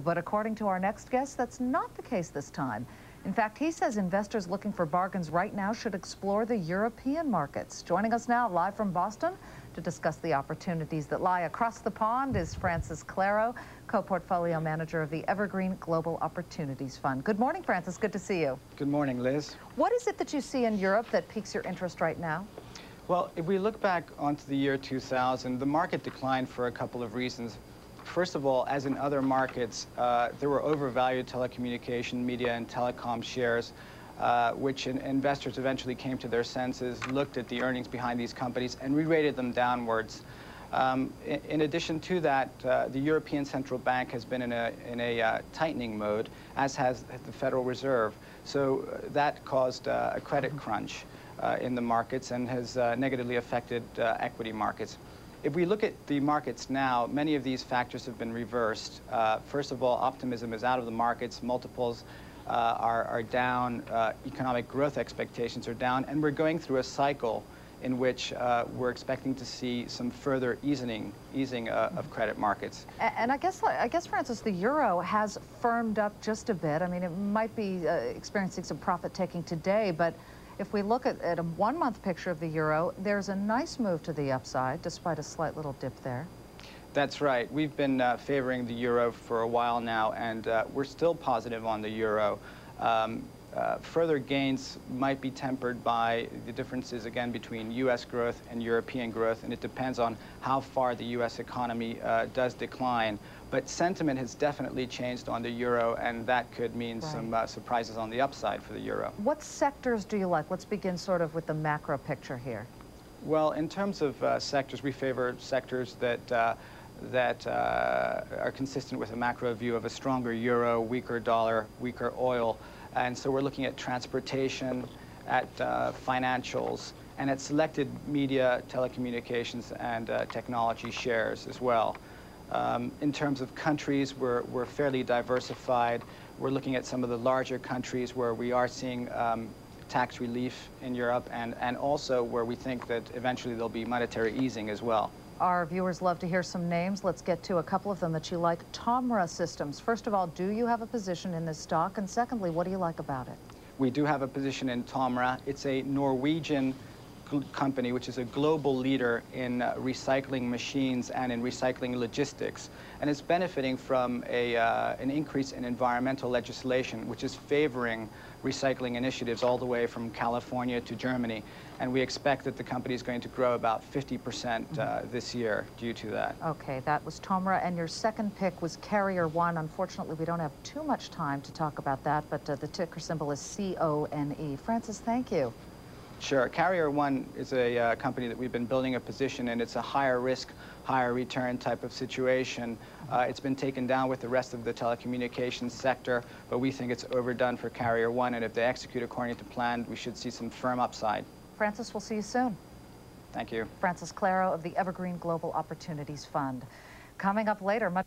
But according to our next guest, that's not the case this time. In fact, he says investors looking for bargains right now should explore the European markets. Joining us now live from Boston to discuss the opportunities that lie across the pond is Francis Claro, co-portfolio manager of the Evergreen Global Opportunities Fund. Good morning, Francis. Good to see you. Good morning, Liz. What is it that you see in Europe that piques your interest right now? Well, if we look back onto the year 2000, the market declined for a couple of reasons. First of all, as in other markets, there were overvalued telecommunication, media, and telecom shares, which investors eventually came to their senses, looked at the earnings behind these companies, and re-rated them downwards. In addition to that, the European Central Bank has been in a tightening mode, as has the Federal Reserve. So that caused a credit crunch in the markets and has negatively affected equity markets. If we look at the markets now, many of these factors have been reversed. First of all, optimism is out of the markets. Multiples are down. Economic growth expectations are down. And we're going through a cycle in which we're expecting to see some further easing of credit markets. And I guess, Francis, the euro has firmed up just a bit. I mean, it might be experiencing some profit-taking today, but if we look at a one-month picture of the euro, there's a nice move to the upside, despite a slight little dip there. That's right. We've been favoring the euro for a while now, and we're still positive on the euro. Further gains might be tempered by the differences, again, between U.S. growth and European growth, and it depends on how far the U.S. economy does decline. But sentiment has definitely changed on the euro, and that could mean some surprises on the upside for the euro. What sectors do you like? Let's begin sort of with the macro picture here. Well, in terms of sectors, we favor sectors that are consistent with a macro view of a stronger euro, weaker dollar, weaker oil. And so we're looking at transportation, at financials, and at selected media, telecommunications, and technology shares as well. In terms of countries, we're fairly diversified. We're looking at some of the larger countries where we are seeing tax relief in Europe, and also where we think that eventually there'll be monetary easing as well. Our viewers love to hear some names. Let's get to a couple of them that you like. Tomra Systems. First of all, do you have a position in this stock? And secondly, what do you like about it? We do have a position in Tomra. It's a Norwegian company which is a global leader in recycling machines and in recycling logistics, and it's benefiting from an increase in environmental legislation which is favoring recycling initiatives all the way from California to Germany, and we expect that the company is going to grow about 50% this year due to that. Okay, that was Tomra, and your second pick was Carrier One. Unfortunately, we don't have too much time to talk about that, but the ticker symbol is CONE. Francis, thank you. Sure. Carrier One is a company that we've been building a position in. It's a higher risk, higher return type of situation. It's been taken down with the rest of the telecommunications sector, but we think it's overdone for Carrier One, and if they execute according to plan, we should see some firm upside. Francis, we'll see you soon. Thank you. Francis Claro of the Evergreen Global Opportunities Fund. Coming up later, much